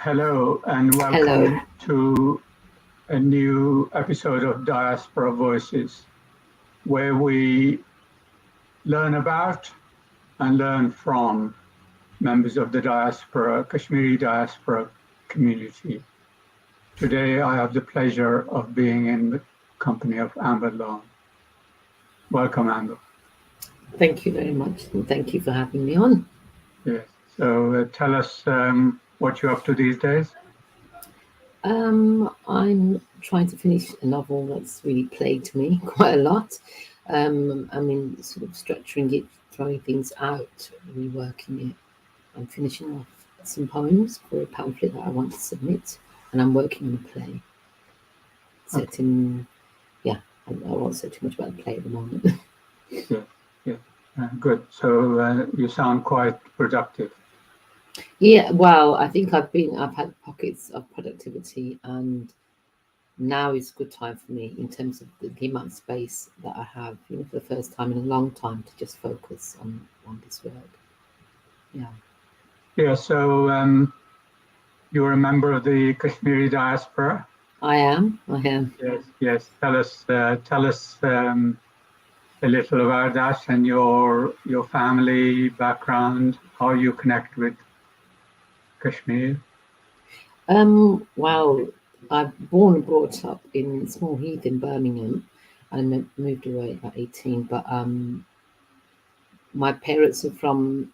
Hello and Hello. welcome to a new episode of Diaspora Voices, where we learn about and learn from members of the diaspora, Kashmiri diaspora community. Today, I have the pleasure of being in the company of Amber Long. Welcome, Amber. Thank you very much, and thank you for having me on. Yes. So tell us what you're up to these days. I'm trying to finish a novel that's really plagued me quite a lot. I mean, sort of structuring it, throwing things out, reworking it. I'm finishing off some poems for a pamphlet that I want to submit, and I'm working on a play set in, yeah, I won't say too much about the play at the moment. Yeah. Good. So you sound quite productive. Yeah, well, I think I've had pockets of productivity, and now is a good time for me in terms of the amount of space that I have, for the first time in a long time to just focus on this work. Yeah. Yeah, so you're a member of the Kashmiri diaspora. I am. Yes. Tell us a little about that and your family background, how you connect with Kashmir. Well, I've born and brought up in Small Heath in Birmingham, and moved away at 18. But my parents are from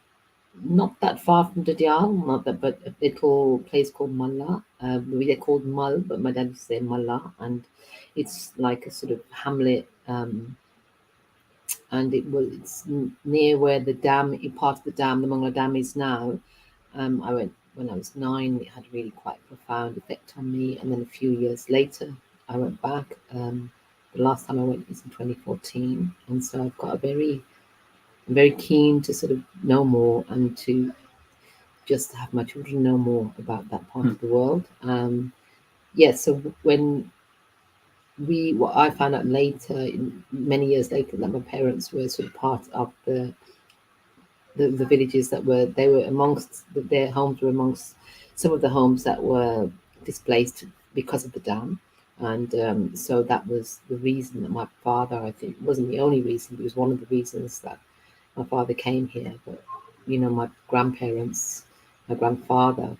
not that far from Dadial, not that, but a little place called Malla. They're called Mull, but my dad used to say Malla, and it's like a sort of hamlet. And it's near where the dam, part of the dam, the Mongla Dam, is now. I went when I was 9. It had a really quite profound effect on me, and then a few years later, I went back. The last time I went was in 2014, and so I've got I'm very keen to sort of know more and to just have my children know more about that part of the world. So when what I found out later, many years later, that my parents were sort of part of the villages they were amongst, their homes were amongst some of the homes that were displaced because of the dam. And so that was the reason that my father, I think, wasn't the only reason, but it was one of the reasons that my father came here. But my grandparents, my grandfather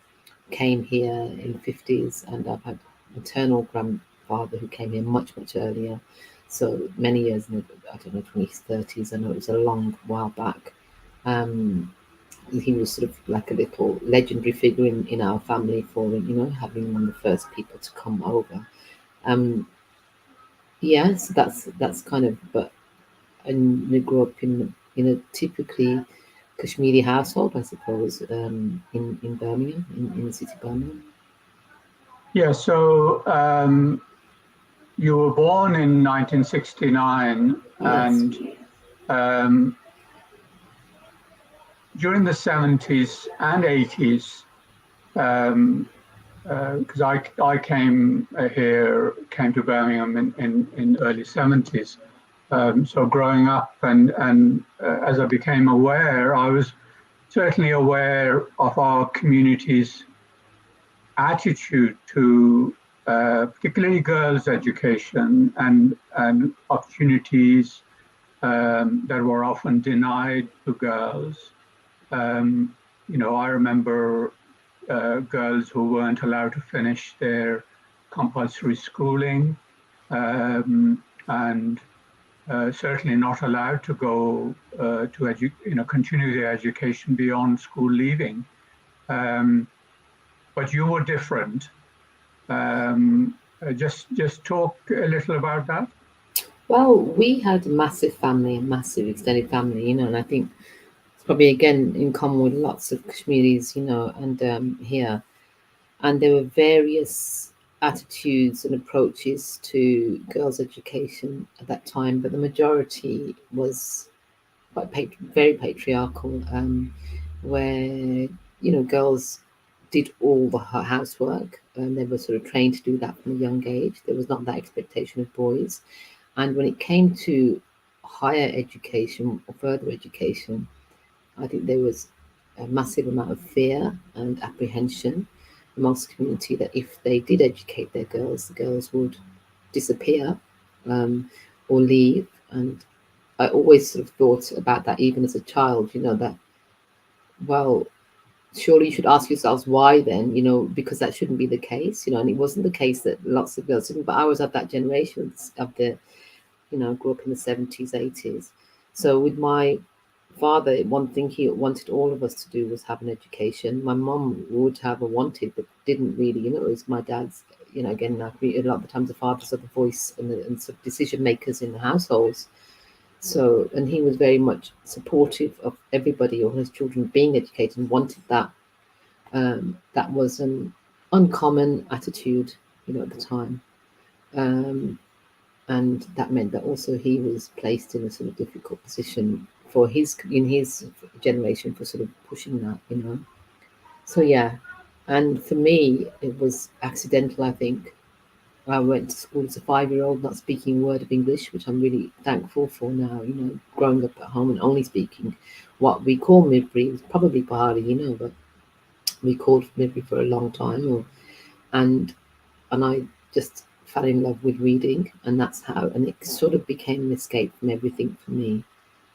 came here in the 50s, and I've had maternal grandfather who came here much, much earlier. So many years in the, I don't know, 20s, 30s. I know it was a long while back. He was sort of like a little legendary figure in our family for, having one of the first people to come over. So that's kind of, but and we grew up in a typically Kashmiri household, I suppose, in Birmingham, in the city of Birmingham. Yeah, so you were born in 1969, Yes. and during the 70s and 80s, because I came to Birmingham in early 70s. So growing up and as I became aware, I was certainly aware of our community's attitude to particularly girls' education and opportunities that were often denied to girls. I remember girls who weren't allowed to finish their compulsory schooling, and certainly not allowed to go to continue their education beyond school leaving. But you were different. Just talk a little about that. Well, we had a massive family, a massive extended family, and I think it's probably again in common with lots of Kashmiris, and here. And there were various attitudes and approaches to girls' education at that time, but the majority was quite very patriarchal, where girls did all the housework, and they were sort of trained to do that from a young age. There was not that expectation of boys, and when it came to higher education or further education, I think there was a massive amount of fear and apprehension. most community that if they did educate their girls, the girls would disappear or leave. And I always sort of thought about that even as a child, that, well, surely you should ask yourselves why then, because that shouldn't be the case, and it wasn't the case that lots of girls didn't, but I was of that generation of the, grew up in the 70s, 80s. So with my father, one thing he wanted all of us to do was have an education. My mum would have wanted, but didn't really, it was my dad's, again, I agree, a lot of the times the fathers are the voice and sort of decision makers in the households. So, and he was very much supportive of everybody or his children being educated and wanted that. That was an uncommon attitude, at the time. And that meant that also he was placed in a sort of difficult position in his generation for sort of pushing that, So yeah, and for me, it was accidental, I think. I went to school as a 5-year-old, not speaking a word of English, which I'm really thankful for now, growing up at home and only speaking what we call Mibri. It was probably Pahari, but we called Mibri for a long time. And I just fell in love with reading, and that's how, and it sort of became an escape from everything for me.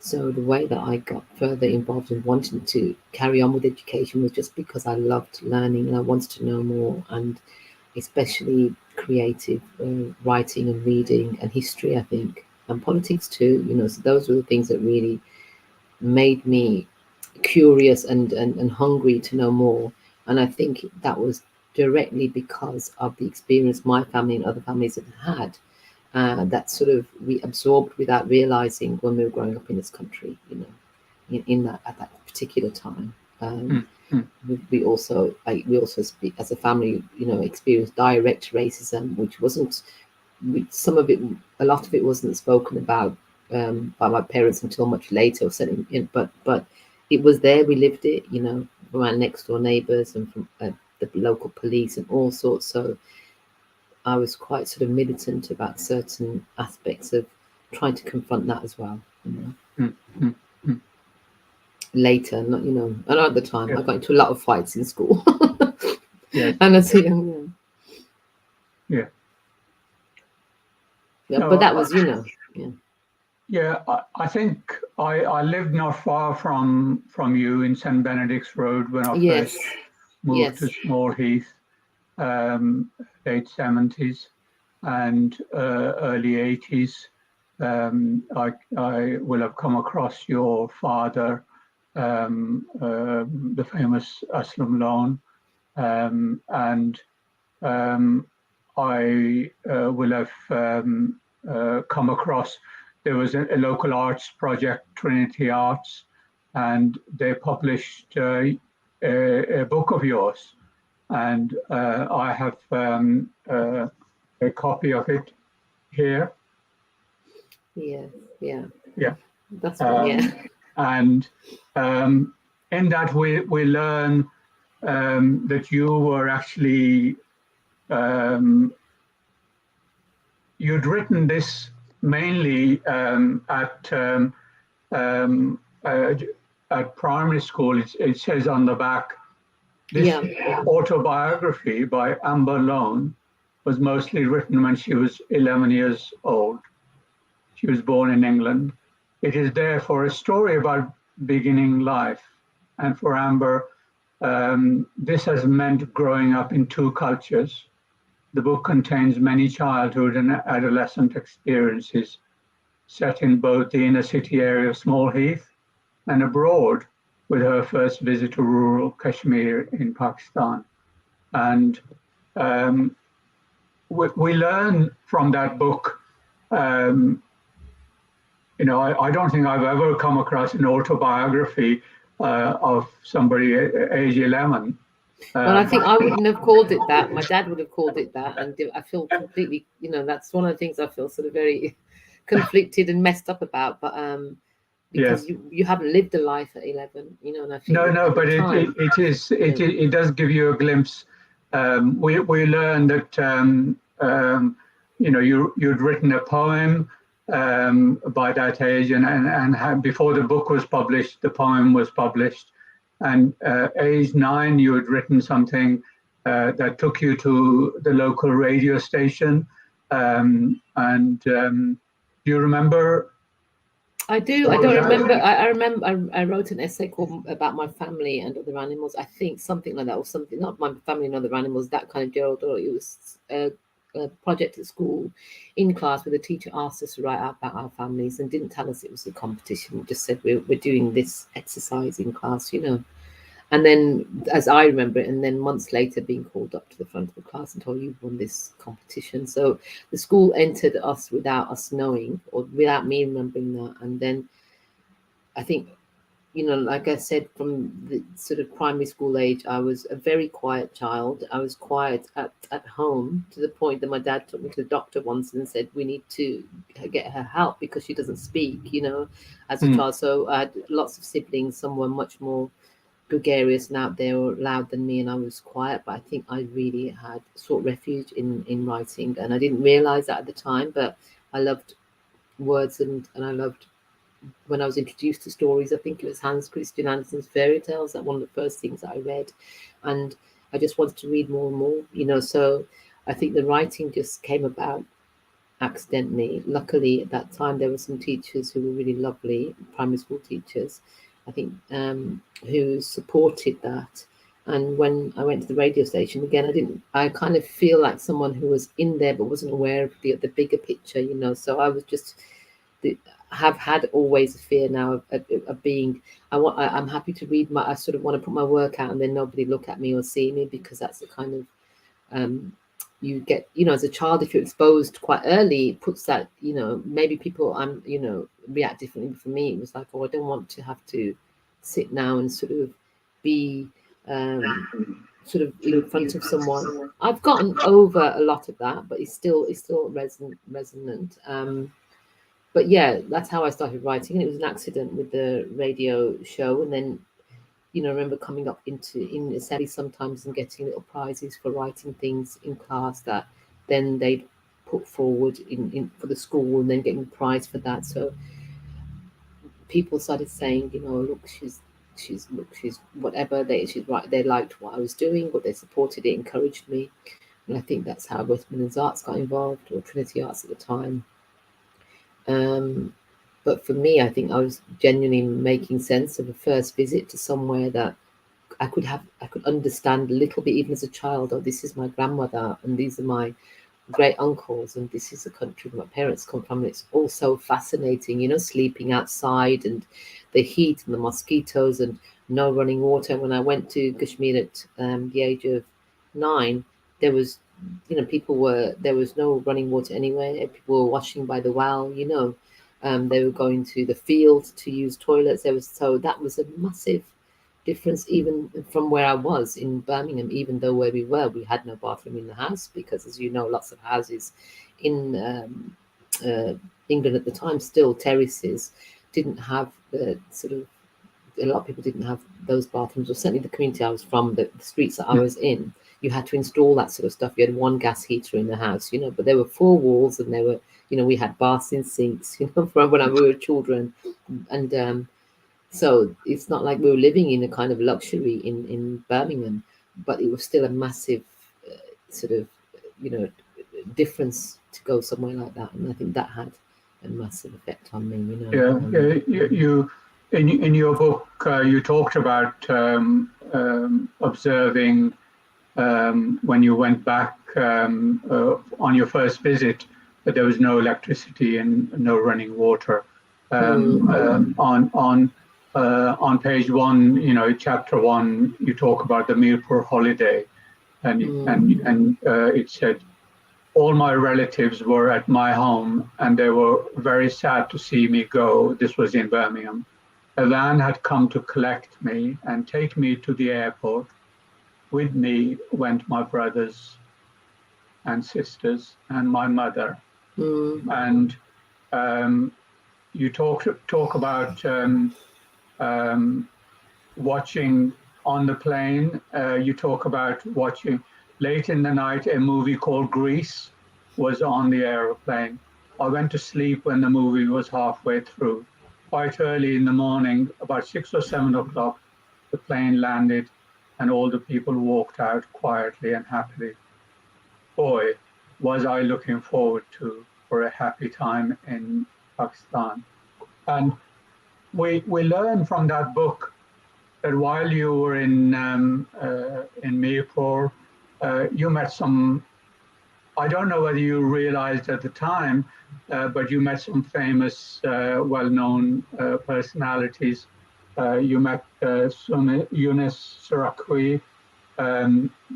So the way that I got further involved in wanting to carry on with education was just because I loved learning and I wanted to know more, and especially creative writing and reading and history, I think, and politics too. So those were the things that really made me curious and hungry to know more. And I think that was directly because of the experience my family and other families had had, that sort of we absorbed without realizing when we were growing up in this country, in that at that particular time. We also speak as a family, experienced direct racism, which wasn't, some of it, a lot of it wasn't spoken about by my parents until much later, but it was there. We lived it, from our next door neighbours and from the local police and all sorts. So I was quite sort of militant about certain aspects of trying to confront that as well. Later, not and at the time, I got into a lot of fights in school. And as a young man. But that was, I think I lived not far from you in St. Benedict's Road when I first moved to Small Heath, late 70s and early 80s. I will have come across your father, the famous Aslam Lone, and I will have come across, there was a local arts project, Trinity Arts, and they published a book of yours. And I have a copy of it here. Yeah. That's And in that we learn that you were actually, you'd written this mainly at primary school. It says on the back, this autobiography by Amber Lone was mostly written when she was 11 years old. She was born in England. It is therefore a story about beginning life. And for Amber, this has meant growing up in two cultures. The book contains many childhood and adolescent experiences set in both the inner city area of Small Heath and abroad, with her first visit to rural Kashmir in Pakistan. And we learn from that book, I don't think I've ever come across an autobiography of somebody age 11. Well, I think I wouldn't have called it that. My dad would have called it that. And I feel completely, that's one of the things I feel sort of very conflicted and messed up about. But because you haven't lived a life at 11, and I think but it does give you a glimpse. We learned that you'd written a poem by that age, and before the book was published, the poem was published. And age 9, you had written something that took you to the local radio station. Do you remember? I do. I don't remember. I remember. I wrote an essay called about my family and other animals. I think something like that, or something. Not my family and other animals. That kind of Gerald. Or it was a project at school, in class, where the teacher asked us to write out about our families and didn't tell us it was a competition. Just said we're doing this exercise in class, you know. And then, as I remember it, and then months later, being called up to the front of the class and told you've won this competition. So the school entered us without us knowing, or without me remembering that. And then I think, you know, like I said, from the sort of primary school age, I was a very quiet child. I was quiet at home, to the point that my dad took me to the doctor once and said, we need to get her help because she doesn't speak, you know, as a child. So I had lots of siblings. Some were much more gregarious and out there or loud than me, and I was quiet. But I think I really had sought refuge in writing, and I didn't realize that at the time. But I loved words, and I loved, when I was introduced to stories, I think it was Hans Christian Andersen's fairy tales, that one of the first things that I read, and I just wanted to read more and more, you know. So I think the writing just came about accidentally. Luckily, at that time, there were some teachers who were really lovely, primary school teachers, I think, who supported that. And when I went to the radio station again, I kind of feel like someone who was in there but wasn't aware of the bigger picture, you know. So I was just, have had always a fear now of being, I'm happy to read I sort of want to put my work out and then nobody look at me or see me, because that's the kind of, you get, you know, as a child, if you're exposed quite early, it puts that, you know, maybe people, you know, react differently. For me, it was like, oh, I don't want to have to sit now and sort of be sort of in front of someone. I've gotten over a lot of that, but it's still resonant. But yeah, that's how I started writing, and it was an accident with the radio show. And then, you know, I remember coming up in assembly sometimes and getting little prizes for writing things in class that then they'd put forward in for the school, and then getting a prize for that. So people started saying, you know, look, she's whatever, she's right. They liked what I was doing, but they supported it, encouraged me. And I think that's how Westminster's Arts got involved, or Trinity Arts at the time. But for me, I think I was genuinely making sense of a first visit to somewhere that I could understand a little bit, even as a child. Oh, this is my grandmother, and these are my great uncles, and this is the country that my parents come from. And it's all so fascinating, you know, sleeping outside and the heat and the mosquitoes and no running water. When I went to Kashmir at the age of 9, there was, you know, there was no running water anywhere. People were washing by the well, you know. They were going to the field to use toilets. So that was a massive difference, even from where I was in Birmingham. Even though where we were, we had no bathroom in the house, because, as you know, lots of houses in England at the time, still terraces, didn't have the sort of, a lot of people didn't have those bathrooms, or certainly the community I was from, the streets that I was in, you had to install that sort of stuff. You had one gas heater in the house, you know, but there were 4 walls, and there were, you know, we had baths in sinks, you know, from when we were children. And so it's not like we were living in a kind of luxury in Birmingham, but it was still a massive sort of, you know, difference to go somewhere like that. And I think that had a massive effect on me, you know. You in your book, you talked about observing when you went back on your first visit, that there was no electricity and no running water. On page 1, you know, chapter 1, you talk about the Mirpur holiday, and it said, all my relatives were at my home, and they were very sad to see me go. This was in Birmingham. A van had come to collect me and take me to the airport. With me went my brothers and sisters and my mother. And you talk about watching on the plane. You talk about watching late in the night. A movie called Grease was on the aeroplane. I went to sleep when the movie was halfway through. Quite early in the morning, about 6 or 7 o'clock, the plane landed. and all the people walked out quietly and happily. Boy, was I looking forward for a happy time in Pakistan. And we learned from that book that while you were in Mirpur, you met some, I don't know whether you realized at the time, but you met some famous, well-known personalities. You met Yunus Sarakwi,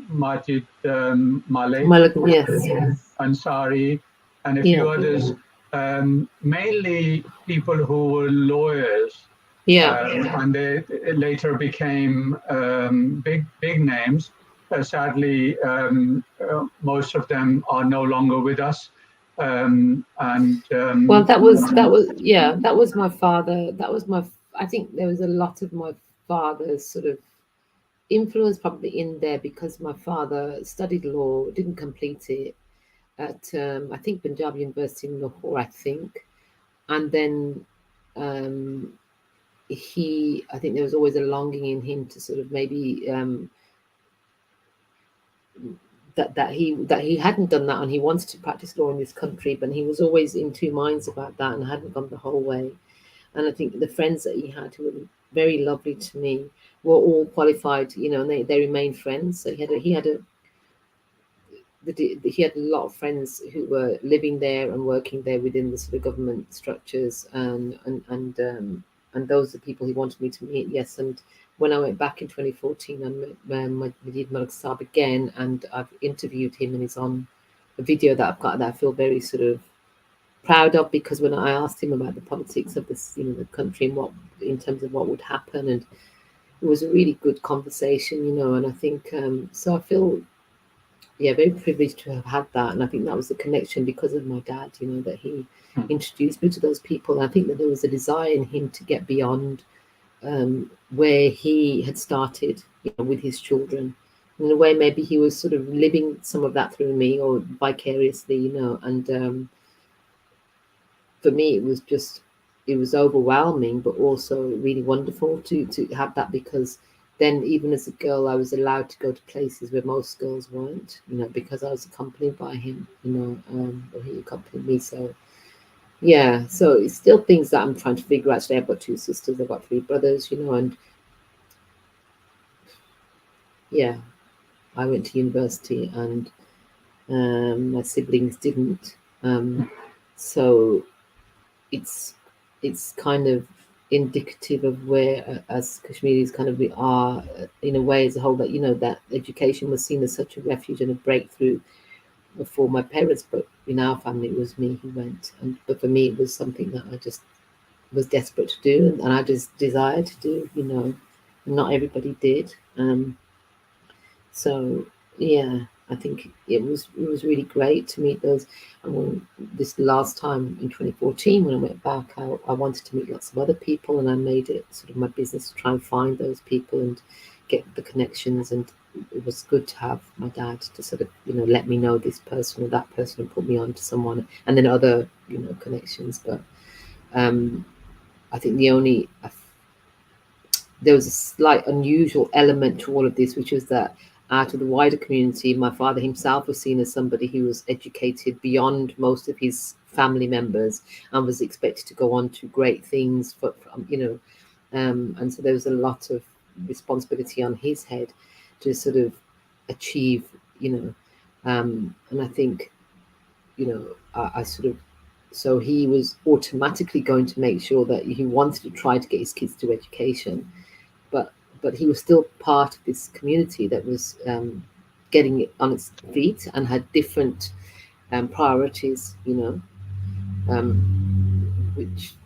Majid Malik, Yes. Ansari, and a few others, mainly people who were lawyers. And they later became big names. Sadly, most of them are no longer with us. Well, that was my father. I think there was a lot of my father's sort of influence probably in there, because my father studied law, didn't complete it at I think Punjab University in Lahore, I think, and then I think there was always a longing in him to sort of maybe that he hadn't done that, and he wanted to practice law in this country, but he was always in two minds about that and hadn't gone the whole way. And I think the friends that he had, who were very lovely to me, were all qualified, and they remained friends. So he had a lot of friends who were living there and working there within the sort of government structures, and those are the people he wanted me to meet. Yes, and when I went back in 2014, I met Majid Malik Saab again, and I've interviewed him, and he's on a video that I've got that I feel very sort of proud of, because when I asked him about the politics of this, the country, and what in terms of what would happen, and it was a really good conversation, and I think so I feel very privileged to have had that. And I think that was the connection because of my dad, that he introduced me to those people. And I think that there was a desire in him to get beyond where he had started, with his children. In a way, maybe he was sort of living some of that through me, or vicariously, and for me it was overwhelming, but also really wonderful to have that, because then even as a girl I was allowed to go to places where most girls weren't, because I was accompanied by him, or he accompanied me. So so it's still things that I'm trying to figure out today. I've got 2 sisters, I've got 3 brothers, and I went to university, and my siblings didn't, so it's kind of indicative of where as Kashmiris kind of we are in a way as a whole, that that education was seen as such a refuge and a breakthrough for my parents, but in our family it was me who went, but for me it was something that I just was desperate to do, and I just desired to do, not everybody did. So I think it was really great to meet those. And this last time in 2014, when I went back, I wanted to meet lots of other people, and I made it sort of my business to try and find those people and get the connections. And it was good to have my dad to sort of let me know this person or that person, and put me on to someone, and then other connections. But I think there was a slight unusual element to all of this, which was that out of the wider community, my father himself was seen as somebody who was educated beyond most of his family members, and was expected to go on to great things and so there was a lot of responsibility on his head to sort of achieve, and I think, I sort of, so he was automatically going to make sure that he wanted to try to get his kids to education, but he was still part of this community that was getting it on its feet and had different priorities, which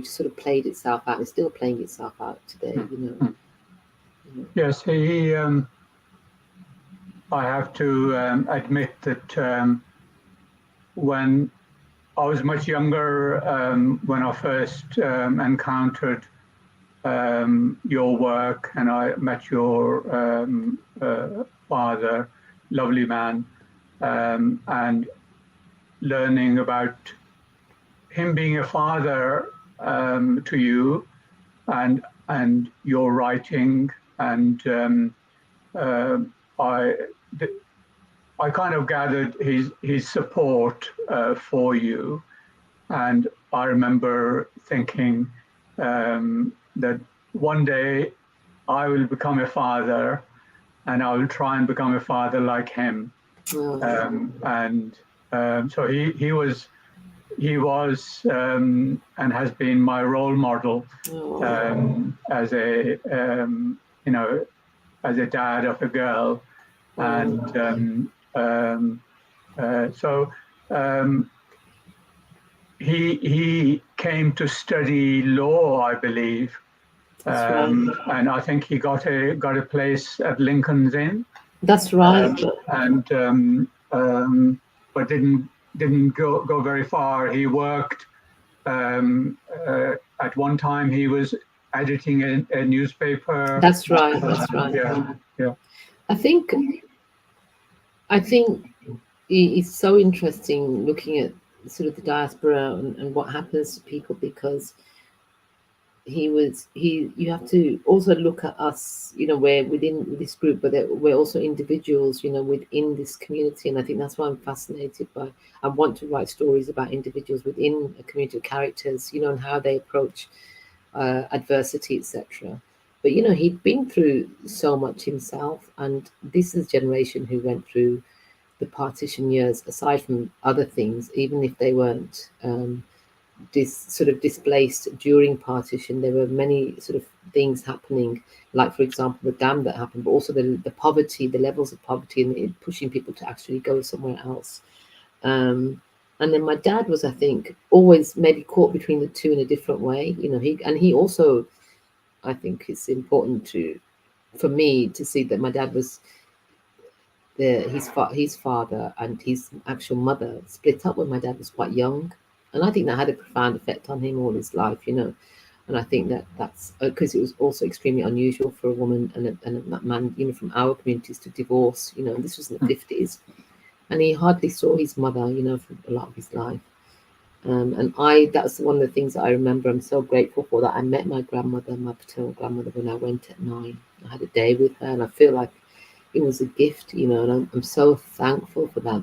sort of played itself out and still playing itself out today, Yes, I have to admit that when I was much younger, when I first encountered your work, and I met your father, lovely man, and learning about him being a father to you, and your writing, and I I kind of gathered his support for you, and I remember thinking that one day I will become a father, and I will try and become a father like him. So he was and has been my role model as a as a dad of a girl, and so he came to study law, I believe, and I think he got a place at Lincoln's Inn. That's right. But didn't go very far. He worked at one time. He was editing a newspaper. That's right. That's right. Yeah. I think it's so interesting looking at sort of the diaspora and what happens to people, because you have to also look at us, we're within this group, but we're also individuals, within this community. And I think that's why I'm fascinated by, I want to write stories about individuals within a community of characters, and how they approach adversity, etc. But he'd been through so much himself, and this is a generation who went through the partition years, aside from other things, even if they weren't displaced during partition. There were many sort of things happening, like, for example, the dam that happened, but also the poverty, the levels of poverty, and it pushing people to actually go somewhere else. And then my dad was, I think, always maybe caught between the two in a different way. He also, I think it's important for me to see that my dad was his father and his actual mother split up when my dad was quite young, and I think that had a profound effect on him all his life. And I think that's because it was also extremely unusual for a woman and a man, from our communities to divorce. And this was in the 50s, and he hardly saw his mother, for a lot of his life. And that's one of the things that I remember. I'm so grateful for that. I met my grandmother, my paternal grandmother, when I went at 9. I had a day with her, and I feel like it was a gift, and I'm so thankful for that.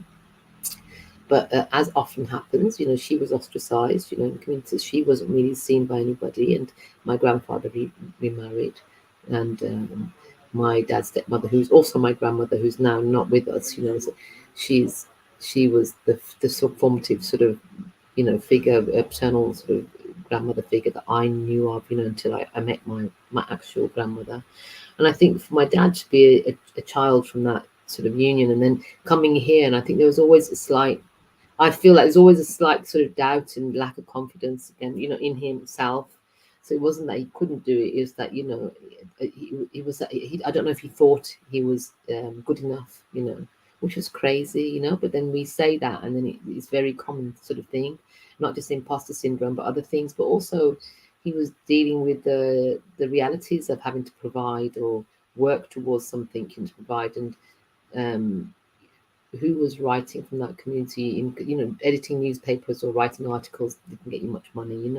But as often happens, she was ostracized, in communities. She wasn't really seen by anybody, and my grandfather remarried, and my dad's stepmother, who's also my grandmother, who's now not with us, so she was the sort of formative sort of, figure, a paternal sort of grandmother figure that I knew of, until I met my actual grandmother. And I think for my dad to be a child from that sort of union, and then coming here, and I think there was always I feel like there's always a slight sort of doubt and lack of confidence again, in himself. So it wasn't that he couldn't do it; it was that he was that I don't know if he thought he was good enough, which was crazy, But then we say that, and then it's very common sort of thing, not just imposter syndrome, but other things. But also, he was dealing with the realities of having to provide or work towards something to provide, and who was writing from that community, in editing newspapers or writing articles didn't get you much money,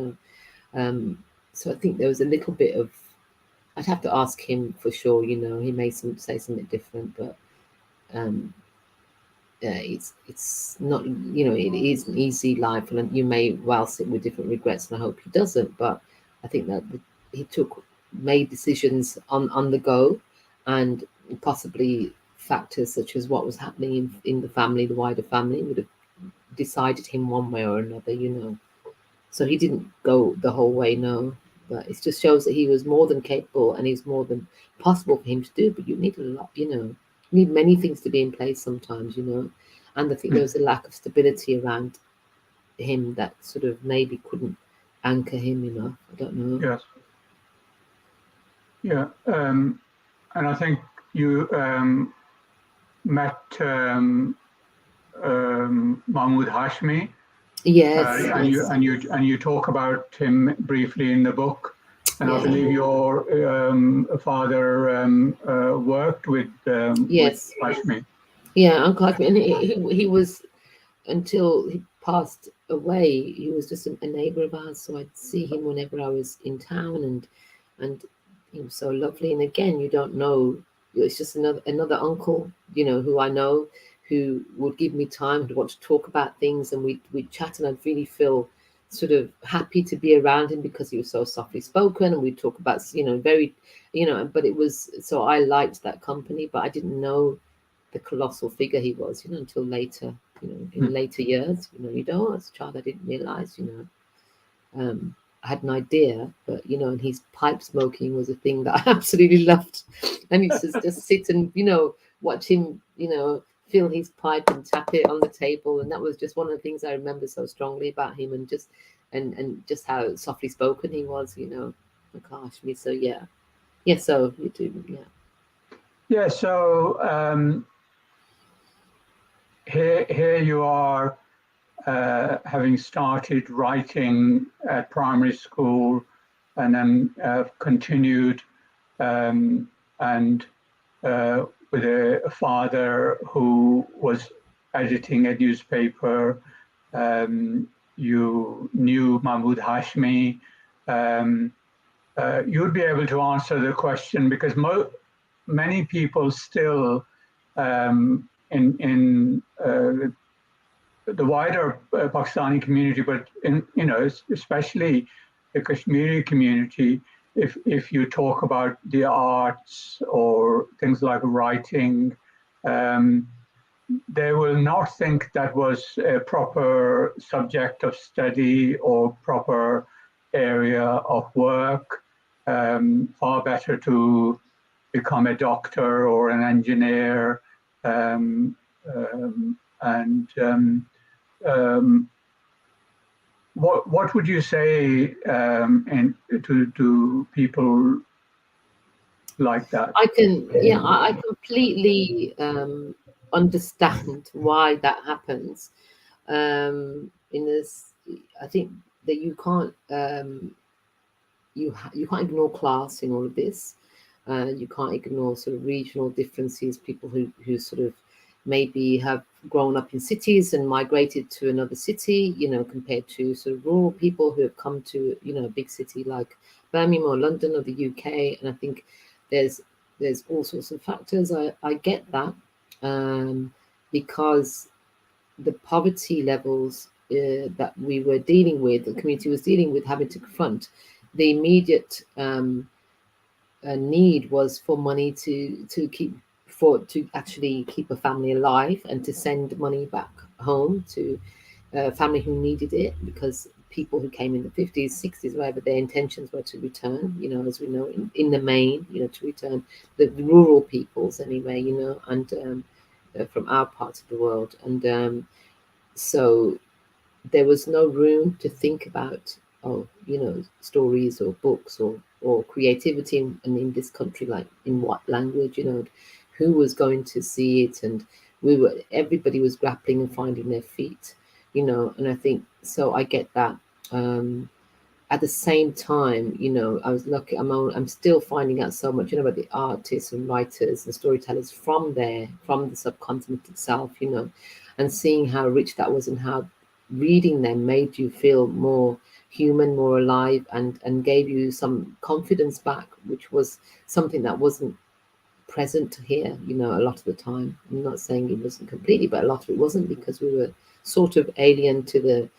so I think there was a little bit of, I'd have to ask him for sure, he may say something different, but it's not, it is an easy life, and you may well sit with different regrets, and I hope he doesn't. But I think that he made decisions on the go, and possibly factors such as what was happening in the family, the wider family, would have decided him one way or another, So he didn't go the whole way, no. But it just shows that he was more than capable, and he's more than possible for him to do. But you need a lot, you need many things to be in place sometimes, And I think there was a lack of stability around him that sort of maybe couldn't anchor him enough. I don't know. Yes. Yeah. And I think you met Mahmoud Hashmi. Yes. And you talk about him briefly in the book. And I believe your father worked with Hashmi. Yeah, Uncle Hashmi, and he was, until he passed away, he was just a neighbour of ours. So I'd see him whenever I was in town, and he was so lovely. And again, you don't know it's just another uncle, who I know, who would give me time, who'd want to talk about things, and we'd chat, and I'd really feel sort of happy to be around him because he was so softly spoken, and we'd talk about, very, but it was, so I liked that company, but I didn't know the colossal figure he was, until later, in later years. You don't, as a child, I didn't realize, I had an idea, but and his pipe smoking was a thing that I absolutely loved. And he just sit and watch him, fill his pipe and tap it on the table, and that was just one of the things I remember so strongly about him, and just just how softly spoken he was, Oh gosh, me, so yeah. So you do, Yeah. So here you are, having started writing at primary school, and then continued, and with a father who was editing a newspaper. You knew Mahmoud Hashmi. You'd be able to answer the question, because many people still, in the wider Pakistani community, but especially the Kashmiri community, if you talk about the arts or things like writing, they will not think that was a proper subject of study or proper area of work. Far better to become a doctor or an engineer, what would you say to people like that? I completely understand why that happens. In this, I think that you can't you can't ignore class in all of this. You can't ignore sort of regional differences. People who sort of maybe have grown up in cities and migrated to another city, compared to sort of rural people who have come to a big city like Birmingham or London or the UK. And I think there's all sorts of factors. I get that, because the poverty levels that we were dealing with, the community was dealing with, having to confront, the immediate need was for money to actually keep a family alive, and to send money back home to a family who needed it, because people who came in the 50s, 60s, whatever, their intentions were to return, as we know, in the main, to return, the rural peoples anyway, and from our part of the world. And so there was no room to think about, stories or books or creativity in this country, like in what language, who was going to see it. And everybody was grappling and finding their feet, and I think, so I get that. At the same time, I was lucky. I'm still finding out so much, about the artists and writers and storytellers from the subcontinent itself, and seeing how rich that was, and how reading them made you feel more human, more alive, and gave you some confidence back, which was something that wasn't present here, a lot of the time. I'm not saying it wasn't completely, but a lot of it wasn't, because we were sort of alien to the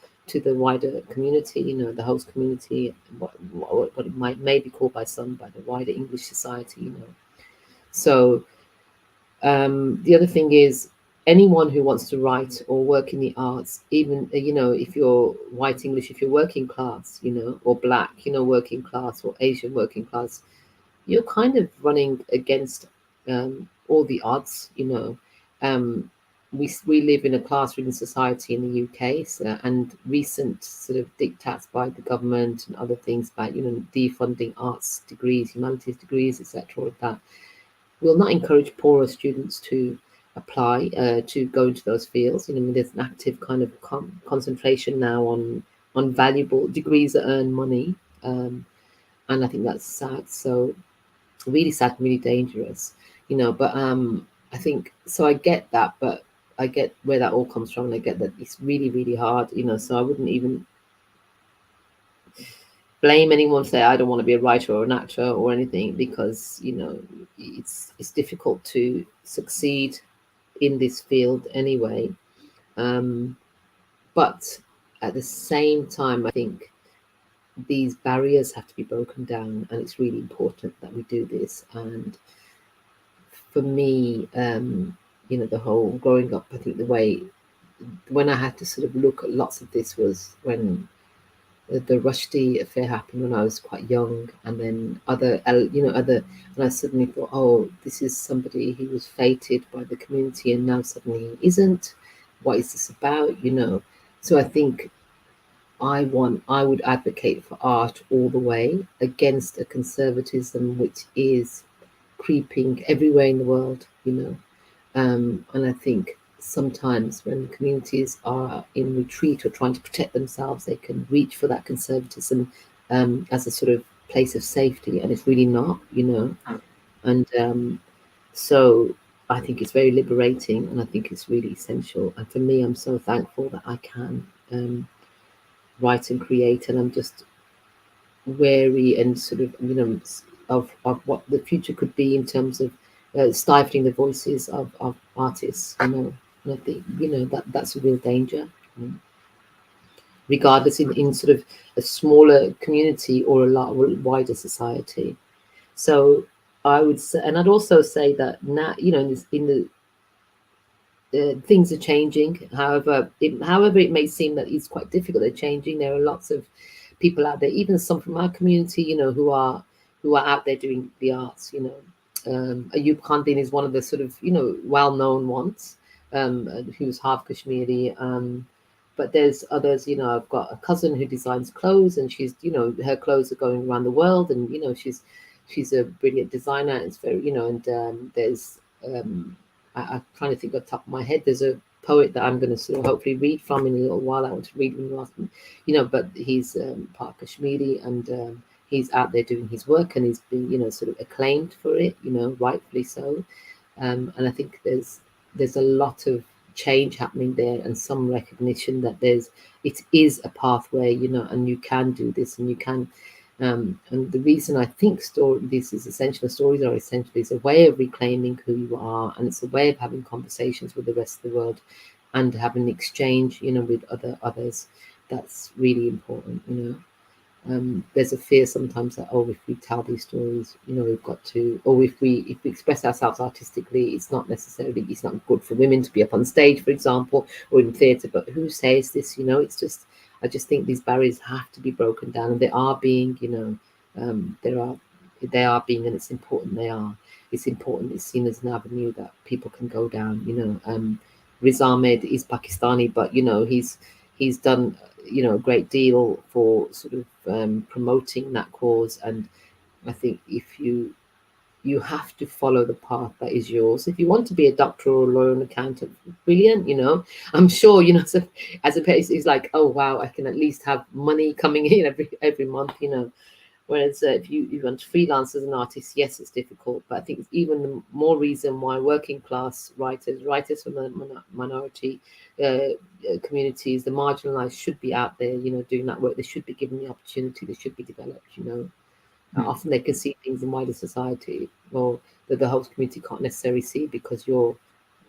wider community, the host community, what it may be called by some, by the wider English society, So the other thing is, anyone who wants to write or work in the arts, even if you're white English, if you're working class, or black, working class, or Asian working class, you're kind of running against all the odds. We live in a class-ridden society in the UK, and recent sort of diktats by the government and other things about defunding arts degrees, humanities degrees, etc., all of that will not encourage poorer students to apply to go into those fields. There's an active kind of concentration now on valuable degrees that earn money, and I think that's sad. So really sad, really dangerous, But I think, so I get that, but I get where that all comes from, and I get that it's really, really hard, So I wouldn't even. blame anyone, say I don't want to be a writer or an actor or anything, because it's difficult to succeed in this field anyway. But at the same time, I think these barriers have to be broken down, and it's really important that we do this. And for me, the whole growing up, I think the way when I had to sort of look at lots of this was when the Rushdie affair happened when I was quite young, and then and I suddenly thought, oh, this is somebody who was fated by the community, and now suddenly he isn't. What is this about? So I think I would advocate for art all the way against a conservatism which is creeping everywhere in the world, and I think sometimes when communities are in retreat or trying to protect themselves, they can reach for that conservatism as a sort of place of safety, and it's really not, And so I think it's very liberating, and I think it's really essential. And for me, I'm so thankful that I can write and create, and I'm just wary and sort of, of what the future could be in terms of stifling the voices of artists, And I think, that's a real danger, regardless in sort of a smaller community or a lot wider society. So I would say, and I'd also say that now, in the things are changing. However, it may seem that it's quite difficult. They're changing. There are lots of people out there, even some from our community, who are out there doing the arts. Ayub Khandin is one of the sort of well-known ones, who's half Kashmiri. But there's others. I've got a cousin who designs clothes, and she's her clothes are going around the world, and she's a brilliant designer. It's very and there's I'm trying to think off the top of my head. There's a poet that I'm going to sort of hopefully read from in a little while. I want to read when you ask me, but he's part Kashmiri, and he's out there doing his work, and he's been, sort of acclaimed for it, rightfully so. And I think there's a lot of change happening there, and some recognition that it is a pathway, and you can do this, and you can. And the reason I think this is essential, stories are essential, is a way of reclaiming who you are, and it's a way of having conversations with the rest of the world, and having an exchange, with others. That's really important, There's a fear sometimes that, if we tell these stories, we've got to, or if we express ourselves artistically, it's not good for women to be up on stage, for example, or in theatre. But who says this? I just think these barriers have to be broken down, and they are being, they are being, and it's important. It's important. It's seen as an avenue that people can go down. Riz Ahmed is Pakistani, but he's done a great deal for sort of promoting that cause. And I think if you have to follow the path that is yours. If you want to be a doctor or a lawyer and accountant, brilliant, I'm sure, so as a person, it's like, oh wow, I can at least have money coming in every month, Whereas if you want to freelance as an artist, yes, it's difficult. But I think it's even more reason why working class writers from the minority communities, the marginalized, should be out there, doing that work. They should be given the opportunity. They should be developed, Often they can see things in wider society, or that the whole community can't necessarily see, because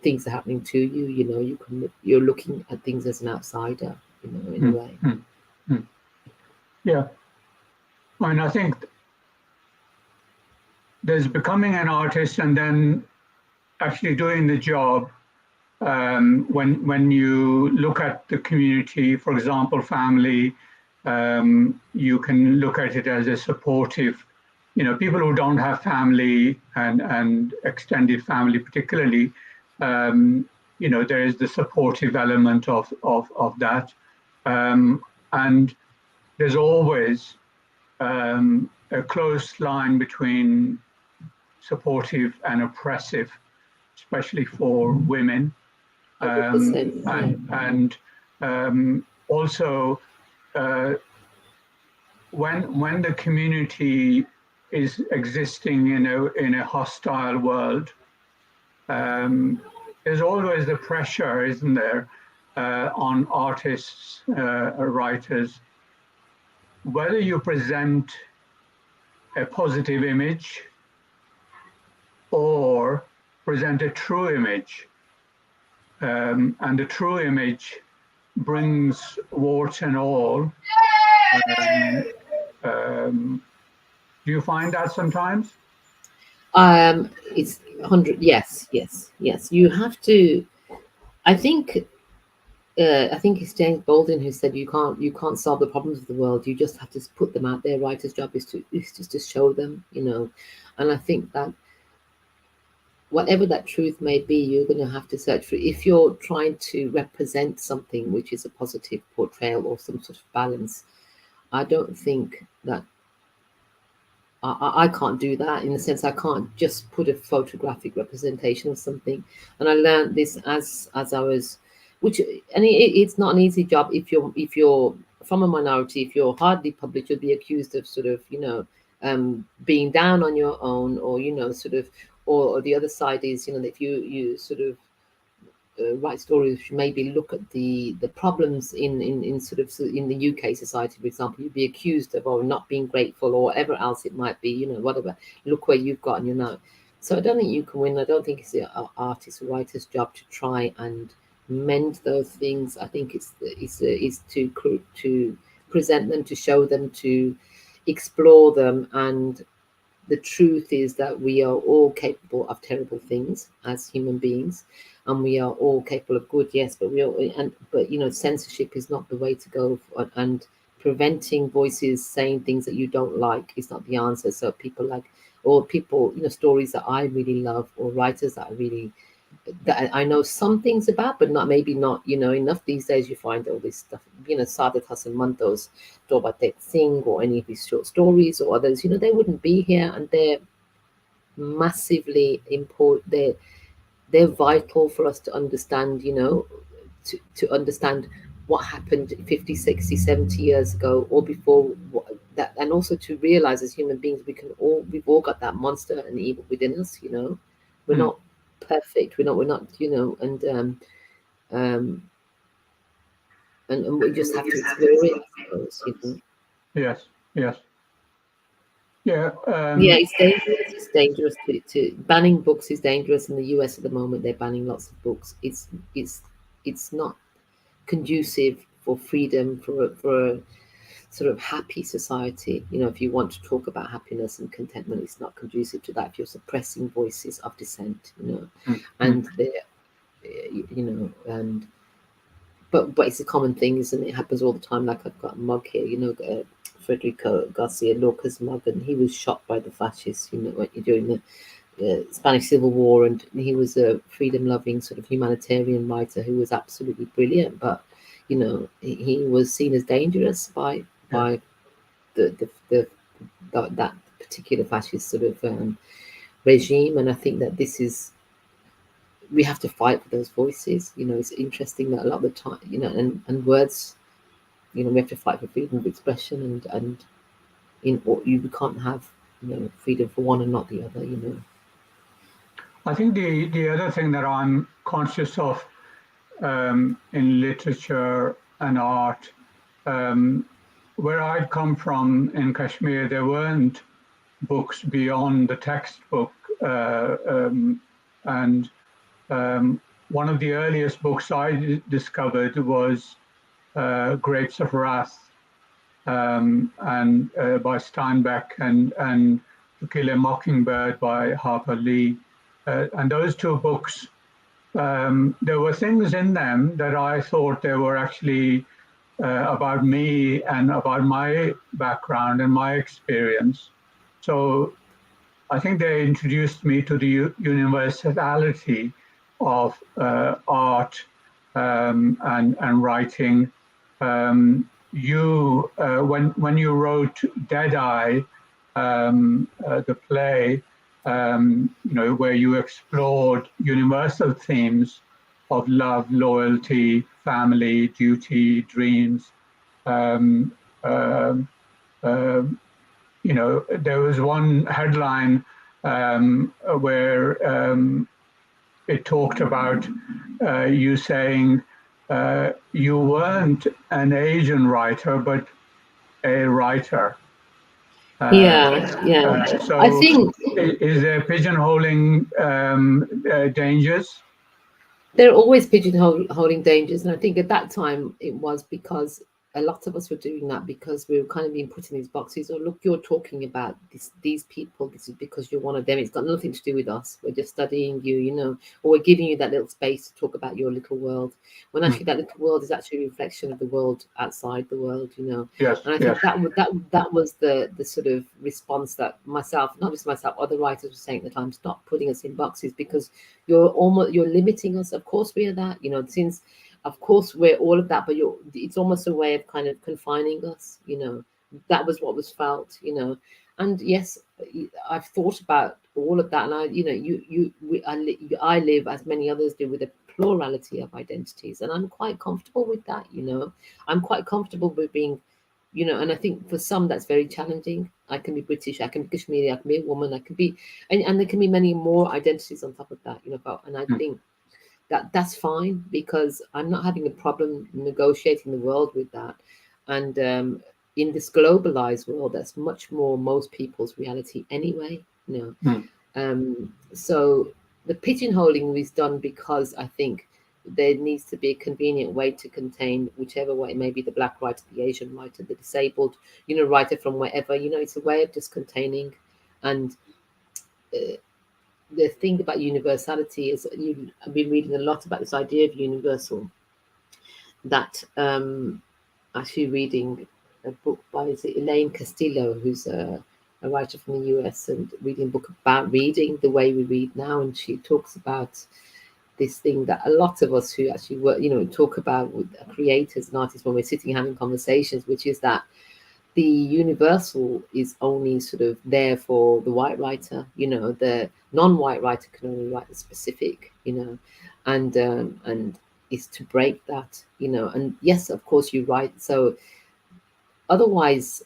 things are happening to you. You're looking at things as an outsider, in a way. Yeah. I think there's becoming an artist and then actually doing the job. When you look at the community, for example, family, you can look at it as a supportive, people who don't have family and extended family particularly, there is the supportive element of that. And there's always a close line between supportive and oppressive, especially for women. And also when the community is existing in a hostile world, there's always the pressure, isn't there, on artists, writers, whether you present a positive image or present a true image, and the true image brings warts and all. Do you find that sometimes? It's 100. Yes, yes, yes. You have to. I think. I think it's James Baldwin who said you can't solve the problems of the world. You just have to put them out there. Writer's job is just to show them, And I think that whatever that truth may be, you're going to have to search for it. If you're trying to represent something which is a positive portrayal or some sort of balance, I don't think that I can't do that, in the sense I can't just put a photographic representation of something. And I learned this as I was, it's not an easy job if you're from a minority. If you're hardly published, you'll be accused of sort of being down on your own, or sort of, or the other side is if you sort of write stories, maybe look at the problems in sort of in the UK society, for example. You'd be accused of not being grateful or whatever else it might be, whatever. Look where you've gotten, So I don't think you can win. I don't think it's the artist or writer's job to try and mend those things. I think it's to present them, to show them, to explore them. And the truth is that we are all capable of terrible things as human beings, and we are all capable of good, yes, but censorship is not the way to go, and preventing voices saying things that you don't like is not the answer. So people, stories that I really love, or writers that I know some things about, but maybe not enough. These days you find all this stuff, Saadat Hasan Manto's Tobatet Singh, or any of his short stories, or others, they wouldn't be here, and they're massively important. They're vital for us to understand, to understand what happened 50, 60, 70 years ago, or before that, and also to realize as human beings we've all got that monster and evil within us. We're not perfect. We're not, and we just have to explore it, I suppose, Yes, yes. Yeah. Yeah, it's dangerous. It's dangerous to banning books is dangerous in the US at the moment. They're banning lots of books. It's not conducive for freedom, for a sort of happy society. If you want to talk about happiness and contentment, it's not conducive to that if you're suppressing voices of dissent. And and but it's a common thing, isn't it? It happens all the time. Like, I've got a mug here, Federico Garcia Lorca's mug, and he was shot by the fascists, during the Spanish Civil War, and he was a freedom-loving sort of humanitarian writer who was absolutely brilliant, but he was seen as dangerous by that particular fascist sort of regime. And I think that we have to fight for those voices. It's interesting that a lot of the time, and words, we have to fight for freedom of expression, and you can't have freedom for one and not the other. I think the other thing that I'm conscious of in literature and art, where I'd come from in Kashmir, there weren't books beyond the textbook, and one of the earliest books I discovered was Grapes of Wrath, and by Steinbeck, and To Kill a Mockingbird by Harper Lee. And those two books, there were things in them that I thought they were actually about me and about my background and my experience. So I think they introduced me to the universality of art and writing. When you wrote Deadeye, the play, where you explored universal themes of love, loyalty, family, duty, dreams. There was one headline where it talked about you saying you weren't an Asian writer, but a writer. Yeah. So I think is there pigeonholing dangers? there are always pigeonholing dangers, and I think at that time it was because a lot of us were doing that because we were kind of being put in these boxes. Or look, you're talking about these people. This is because you're one of them. It's got nothing to do with us. We're just studying you, or we're giving you that little space to talk about your little world. When actually that little world is actually a reflection of the world outside the world. Yes, And I think yes. that was the sort of response that myself, not just myself, other writers were saying at the time: stop putting us in boxes because you're limiting us. Of course we are that, since of course we're all of that, but it's almost a way of kind of confining us. That was what was felt. And yes, I've thought about all of that, and I live, as many others do, with a plurality of identities, and I'm quite comfortable with that. I'm quite comfortable with being, and I think for some that's very challenging. I can be British, I can be Kashmiri, I can be a woman, I can be, and there can be many more identities on top of that. And I think that's fine, because I'm not having a problem negotiating the world with that. And in this globalized world, that's much more most people's reality anyway. So the pigeonholing is done because I think there needs to be a convenient way to contain whichever way, maybe the black writer, the Asian writer, the disabled, writer from wherever. It's a way of just containing. And the thing about universality is I've been reading a lot about this idea of universal. That actually reading a book by, is it Elaine Castillo, who's a writer from the US, and reading a book about reading the way we read now, and she talks about this thing that a lot of us who actually work, talk about with creators and artists when we're sitting having conversations, which is that the universal is only sort of there for the white writer. The non-white writer can only write the specific. And is to break that. And yes, of course you write. So otherwise,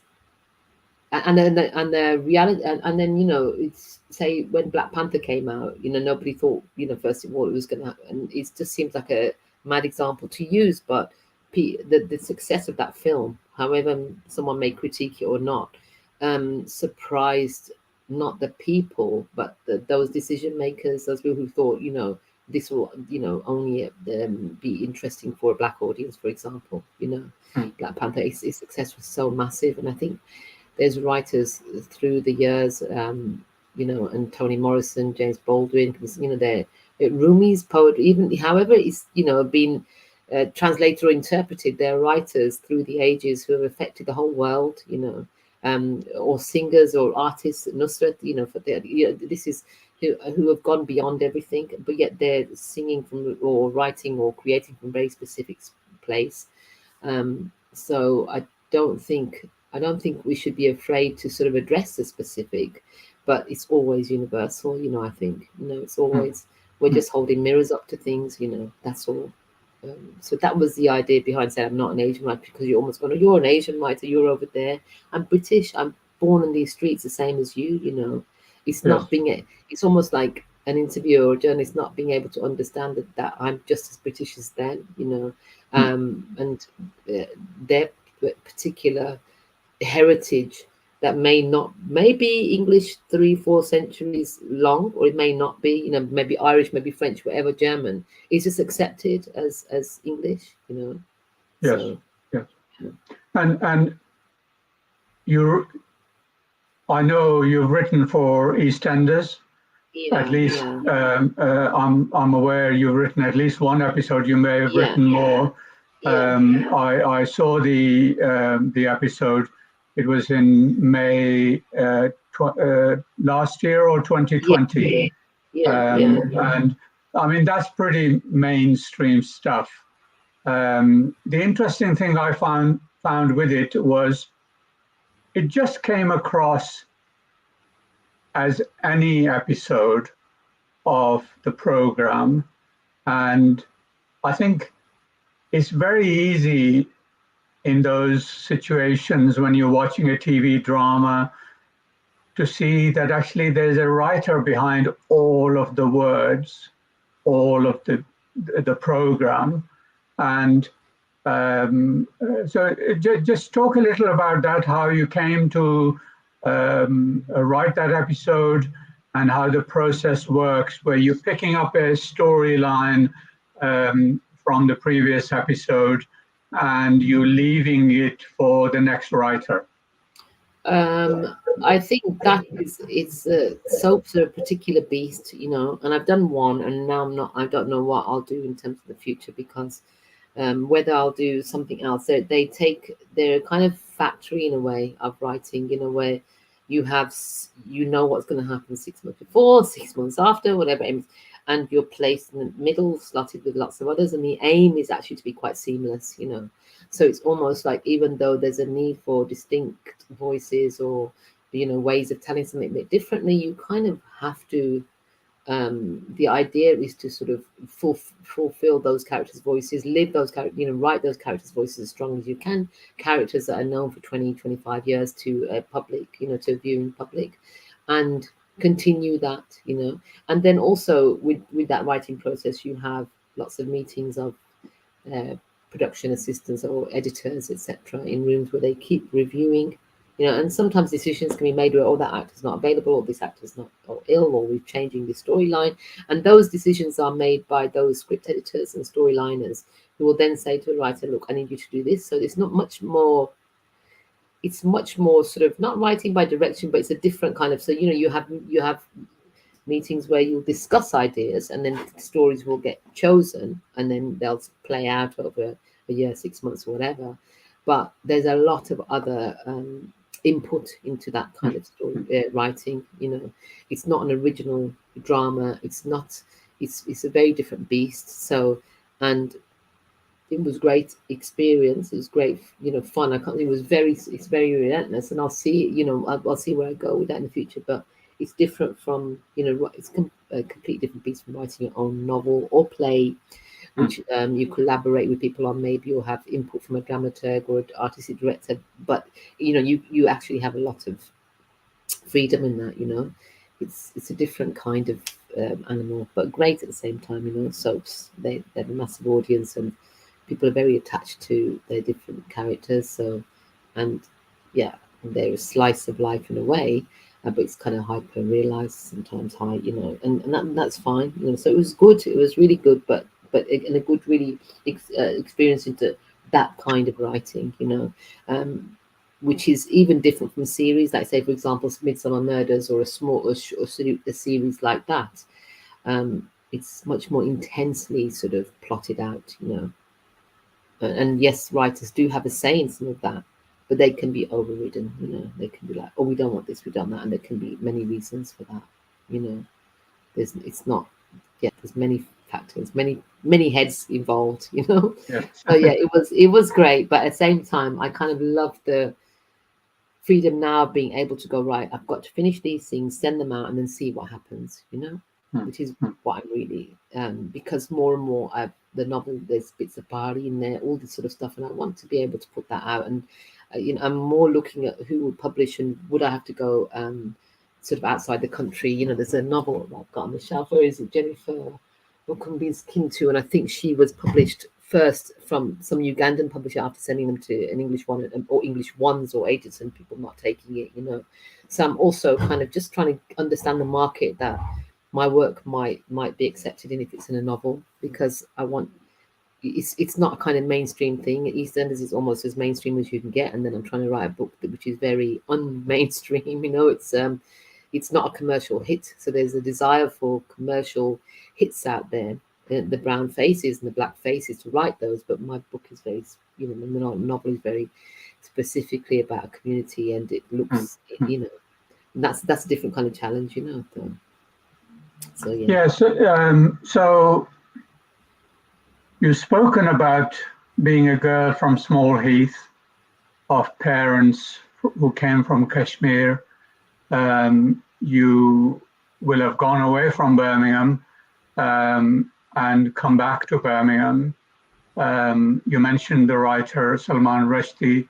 and then the reality, and then it's, say, when Black Panther came out, nobody thought, first of all, it was going to happen. And it just seems like a mad example to use, but the success of that film, however someone may critique it or not, surprised not the people, but those decision makers, those people who thought, this will, only be interesting for a black audience, for example. Black Panther, its success was so massive, and I think there's writers through the years, and Toni Morrison, James Baldwin, they're Rumi's poetry, even however it's been translated or interpreted. They're writers through the ages who have affected the whole world, or singers or artists, Nusrat, for this is who have gone beyond everything, but yet they're singing from, or writing or creating from a very specific place. So I don't think we should be afraid to sort of address the specific, but it's always universal. I think it's always, we're just holding mirrors up to things. That's all. So that was the idea behind saying I'm not an Asian writer, because you're almost going, you're an Asian writer, you're over there. I'm British. I'm born in these streets the same as you. It's not being. It's almost like an interviewer or a journalist not being able to understand that I'm just as British as them. And their particular heritage that may be English 3-4 centuries long, or it may not be, maybe Irish, maybe French, whatever, German, is just accepted as English. Yes, So, yes. And I know you've written for EastEnders. At least I'm aware you've written at least one episode. You may have written more. I saw the episode. It was in May last year, or 2020. And I mean, that's pretty mainstream stuff. The interesting thing I found with it was it just came across as any episode of the program. And I think it's very easy in those situations when you're watching a TV drama to see that actually there's a writer behind all of the words, all of the program. And Just talk a little about that, how you came to write that episode and how the process works, where you're picking up a storyline from the previous episode and you're leaving it for the next writer. I think that it's soaps are a particular beast, you know, and I've done one, and now I don't know what I'll do in terms of the future, because whether I'll do something else. They're kind of factory in a way of writing, you know, where you know what's going to happen 6 months before, 6 months after, whatever, and you're placed in the middle, slotted with lots of others, and the aim is actually to be quite seamless, you know. So it's almost like, even though there's a need for distinct voices or, you know, ways of telling something a bit differently, you kind of have to. The idea is to sort of fulfill those characters' voices, live those characters, you know, write those characters' voices as strong as you can. Characters that are known for 20, 25 years to a public, you know, to a viewing public, and continue that, you know. And then also with that writing process, you have lots of meetings of production assistants or editors, etc., in rooms where they keep reviewing, you know, and sometimes decisions can be made where, oh, that actor's not available, or this actor's not, or ill, or we're changing the storyline. And those decisions are made by those script editors and storyliners, who will then say to a writer, look, I need you to do this. So it's much more sort of not writing by direction, but it's a different kind of, so, you know, you have meetings where you'll discuss ideas, and then stories will get chosen, and then they'll play out over a year, 6 months, or whatever. But there's a lot of other input into that kind of story writing. You know, it's not an original drama. It's a very different beast. So, and it was great experience. It was great, you know, fun. It's very relentless, and I'll see, you know, I'll see where I go with that in the future. But it's different from, you know, it's a completely different beast from writing your own novel or play, which you collaborate with people on, maybe, or have input from a dramaturg or an artistic director. But, you know, you actually have a lot of freedom in that, you know. It's a different kind of animal, but great at the same time, you know. Soaps, they have a massive audience, and people are very attached to their different characters. So, and yeah, they're a slice of life in a way, but it's kind of hyper realized, sometimes high, you know, and that's fine, you know. So it was good. It was really good, but in a good, really experience into that kind of writing, you know, which is even different from series, like, say, for example, Midsummer Murders, or a series like that. It's much more intensely sort of plotted out, you know. And yes, writers do have a say in some of that, but they can be overridden, you know. They can be like, oh, we don't want this, we don't that, and there can be many reasons for that, you know. There's many factors, many heads involved, you know. Yeah. So yeah, it was great, but at the same time, I kind of love the freedom now of being able to go, right, I've got to finish these things, send them out, and then see what happens, you know. Which is what I really, because more and more the novel, there's bits of party in there, all this sort of stuff, and I want to be able to put that out. And you know, I'm more looking at who would publish, and would I have to go sort of outside the country. You know, there's a novel that I've got on the shelf. Where is it? Jennifer Okumbi's Kintu, and I think she was published first from some Ugandan publisher after sending them to an English one, or English ones, or agents, and people not taking it, you know. So I'm also kind of just trying to understand the market that my work might be accepted in, if it's in a novel, because I want, it's not a kind of mainstream thing. EastEnders is almost as mainstream as you can get, and then I'm trying to write a book which is very unmainstream, you know. It's not a commercial hit, so there's a desire for commercial hits out there, the brown faces and the black faces, to write those. But my book is very, you know, the novel is very specifically about a community, and it looks, you know, that's a different kind of challenge, you know. So yeah. Yes. So you've spoken about being a girl from Small Heath, of parents who came from Kashmir. You will have gone away from Birmingham and come back to Birmingham. You mentioned the writer Salman Rushdie.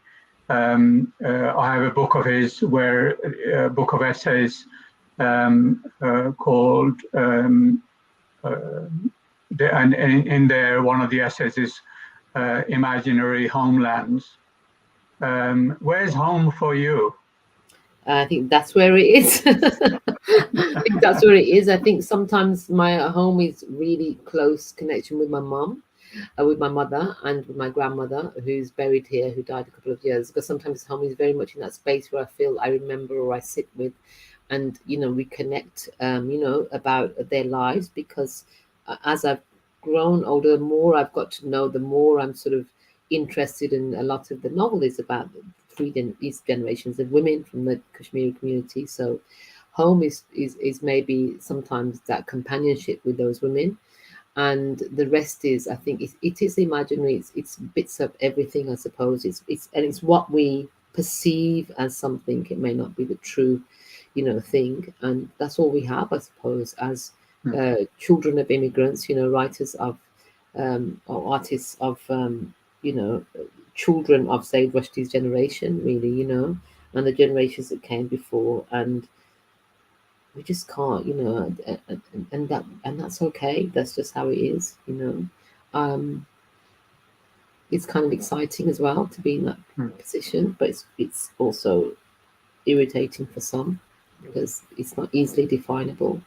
I have a book of his, a book of essays called, and in there, one of the essays is imaginary homelands. Where's home for you? I think that's where it is. I think that's where it is. I think sometimes my home is really close connection with my mum, with my mother, and with my grandmother, who's buried here, who died a couple of years. Because sometimes home is very much in that space where I feel I remember or I sit with, and we connect, about their lives. Because as I've grown older, the more I've got to know, the more I'm sort of interested in a lot of the novels about these generations of women from the Kashmiri community. So home is maybe sometimes that companionship with those women, and the rest is, I think, it is imaginary. It's bits of everything, I suppose. It's what we perceive as something. It may not be the true thing, and that's all we have, I suppose, as children of immigrants, writers of or artists of children of, say, Rushdie's generation, really, and the generations that came before. And we just can't, and that's okay. That's just how it is. It's kind of exciting as well to be in that position, but it's also irritating for some, because it's not easily definable.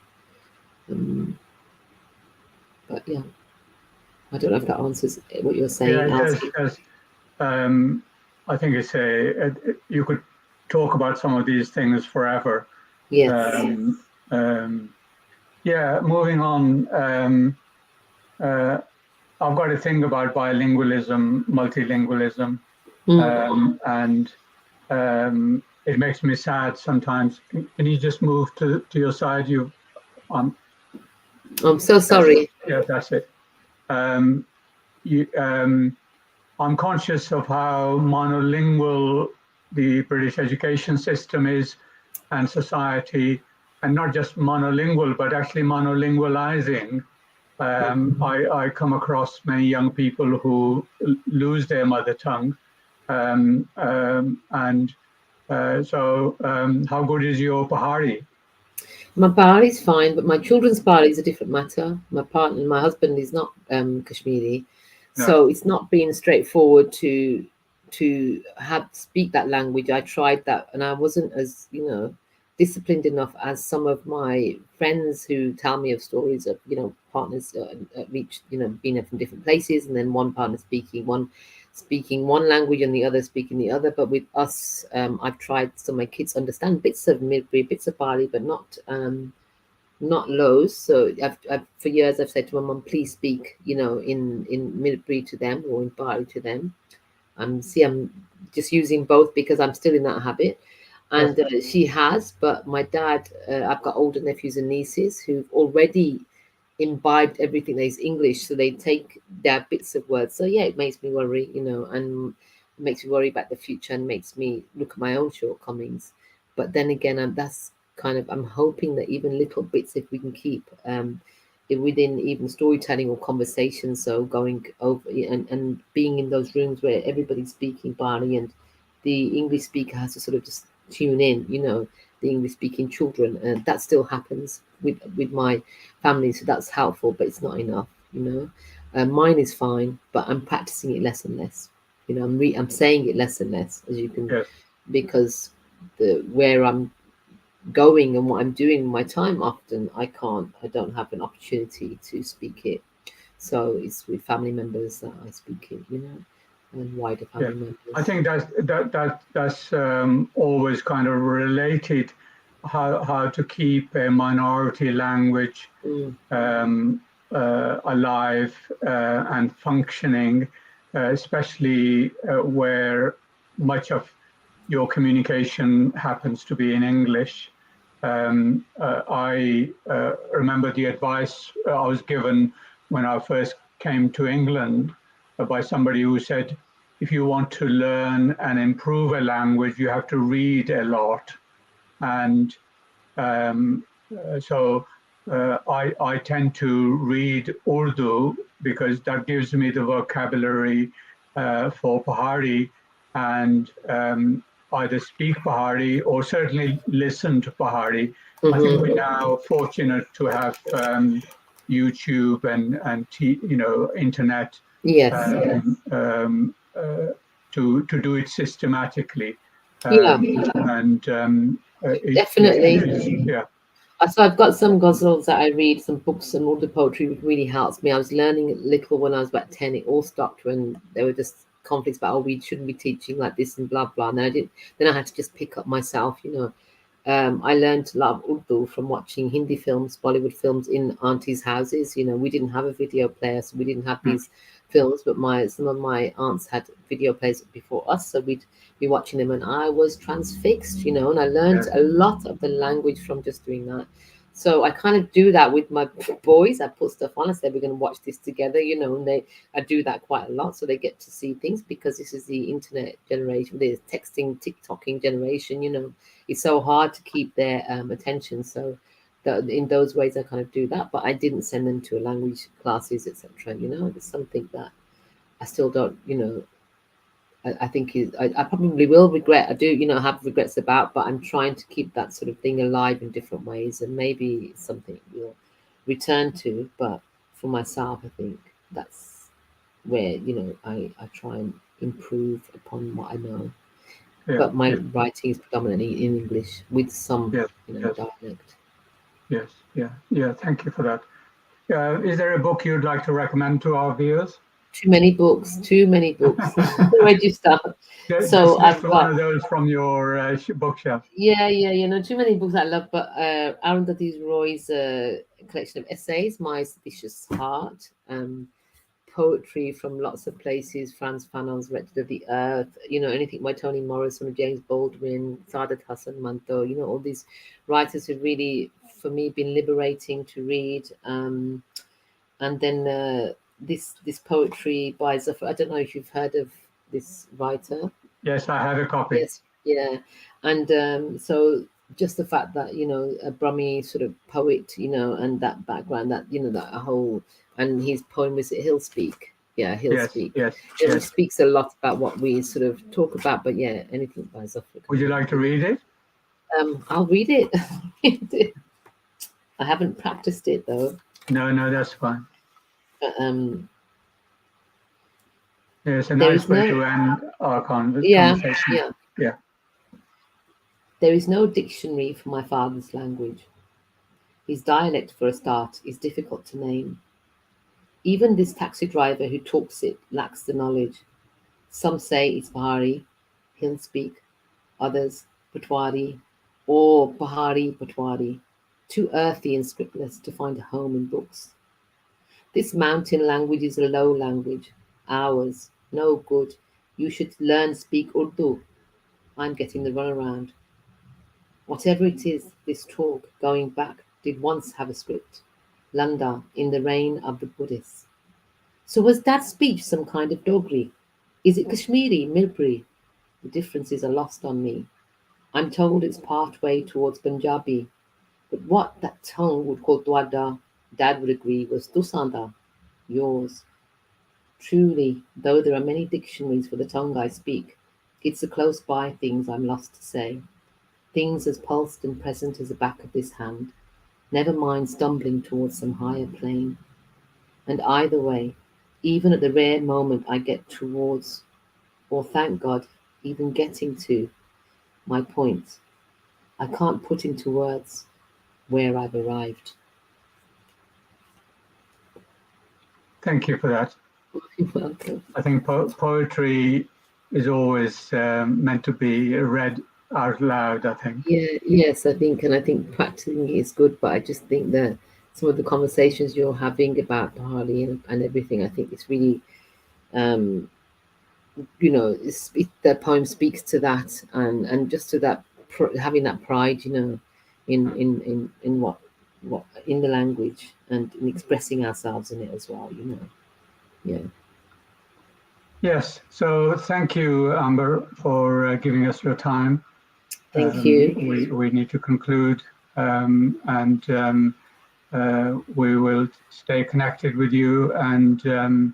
But yeah, I don't know if that answers what you're saying. Yeah, it does. I think you could talk about some of these things forever. Yes. Yeah, moving on. I've got to think about bilingualism, multilingualism, and it makes me sad sometimes. Can you just move to your side? I'm so sorry. Yeah, that's it. I'm conscious of how monolingual the British education system is, and society, and not just monolingual, but actually monolingualizing. I come across many young people who lose their mother tongue. So how good is your Pahari? My Pahari is fine, but my children's Pahari is a different matter. My husband is not Kashmiri, so it's not been straightforward to speak that language. I tried that, and I wasn't as disciplined enough as some of my friends who tell me of stories of partners reached being from different places, and then one partner speaking one language and the other speaking the other. But with us, I've tried, so my kids understand bits of Midri, bits of Bali, but not loads. So I've for years I've said to my mum, please speak in Midri to them, or in Bali to them. I'm just using both because I'm still in that habit. And she has, but my dad, I've got older nephews and nieces who've already imbibed everything that is English, so they take their bits of words. So yeah, it makes me worry, and it makes me worry about the future, and makes me look at my own shortcomings. But then again, I'm hoping that even little bits, if we can keep within even storytelling or conversation, so going over and being in those rooms where everybody's speaking Bali, and the English speaker has to sort of just tune in, the English speaking children, and that still happens with my family, so that's helpful, but it's not enough. Mine is fine, but I'm practicing it less and less. I'm saying it less and less, as you can, because where I'm going and what I'm doing in my time, often I don't have an opportunity to speak it, so it's with family members that I speak it, and wider family members. I think that's always kind of related, how to keep a minority language alive and functioning, especially where much of your communication happens to be in English. I remember the advice I was given when I first came to England by somebody who said, if you want to learn and improve a language, you have to read a lot. And so I tend to read Urdu because that gives me the vocabulary for Pahari, and either speak Pahari or certainly listen to Pahari. I think we're now fortunate to have YouTube and internet Yes. To do it systematically. Yeah. Definitely. Yeah. So I've got some ghazals that I read, some books and all the poetry, which really helps me. I was learning little when I was about 10. It all stopped when there were just conflicts about, oh, we shouldn't be teaching like this and blah blah. And then I had to just pick up myself, you know. I learned a lot of Urdu from watching Hindi films, Bollywood films in aunties' houses. You know, we didn't have a video player, so we didn't have these films, but some of my aunts had video players before us, so we'd be watching them, and I was transfixed, you know, and I learned a lot of the language from just doing that. So I kind of do that with my boys. I put stuff on. I say we're going to watch this together, you know, and I do that quite a lot, so they get to see things, because this is the internet generation, the texting, TikToking generation. You know, it's so hard to keep their attention. So in those ways, I kind of do that. But I didn't send them to a language classes, etc. You know, it's something that I still don't. You know, I think I probably will regret. I do, you know, have regrets about, but I'm trying to keep that sort of thing alive in different ways, and maybe it's something we'll return to. But for myself, I think that's where, you know, I try and improve upon what I know. But my writing is predominantly in English with some, you know, dialect. Yes, yeah. Thank you for that. Is there a book you'd like to recommend to our viewers? Too many books. Where do you start? So I've got one of those from your bookshelf. Yeah, you know, too many books I love, but Arundhati Roy's collection of essays, My Seditious Heart, poetry from lots of places, Frantz Fanon's Wretched of the Earth, you know, anything by Toni Morrison, James Baldwin, Saadat Hasan Manto, you know, all these writers who really, for me, been liberating to read. And then this poetry by Zafar. I don't know if you've heard of this writer. Yes, I have a copy. Yes, yeah. And so just the fact that, you know, a Brahmi sort of poet, you know, and that background, that, you know, that whole, and his poem was He'll Speak. Yeah, He'll Speak. Yes. It speaks a lot about what we sort of talk about, but yeah, anything by Zafar. Would you like to read it? I'll read it. I haven't practiced it though. No, that's fine. But, it's a nice way to end our conversation. Yeah. There is no dictionary for my father's language. His dialect, for a start, is difficult to name. Even this taxi driver who talks it lacks the knowledge. Some say it's Bahari, he'll speak. Others, Patwari, or Bahari Patwari, too earthy and scriptless to find a home in books. This mountain language is a low language. Ours, no good. You should learn speak Urdu. I'm getting the runaround. Whatever it is, this talk, going back, did once have a script. Landa, in the reign of the Buddhists. So was that speech some kind of Dogri? Is it Kashmiri, Milpuri? The differences are lost on me. I'm told it's part way towards Punjabi, but what that tongue would call Dwada, Dad would agree, was Dusanda, yours. Truly, though there are many dictionaries for the tongue I speak, it's the close by things I'm lost to say. Things as pulsed and present as the back of this hand, never mind stumbling towards some higher plane. And either way, even at the rare moment I get towards, or thank God, even getting to, my point, I can't put into words where I've arrived. Thank you for that. You're welcome. I think poetry is always meant to be read out loud, I think. Yes, I think practicing it is good, but I just think that some of the conversations you're having about Bahari and everything, I think it's really, you know, the poem speaks to that, and just to that, having that pride, you know, in what in the language and in expressing ourselves in it as well, you know. Yeah. Yes. So thank you, Amber, for giving us your time. Thank you. We need to conclude, and we will stay connected with you, and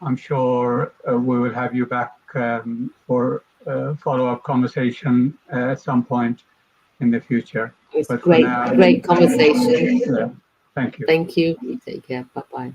I'm sure we will have you back for a follow-up conversation at some point in the future. It's great conversation. Thank you. Thank you. You take care. Bye-bye.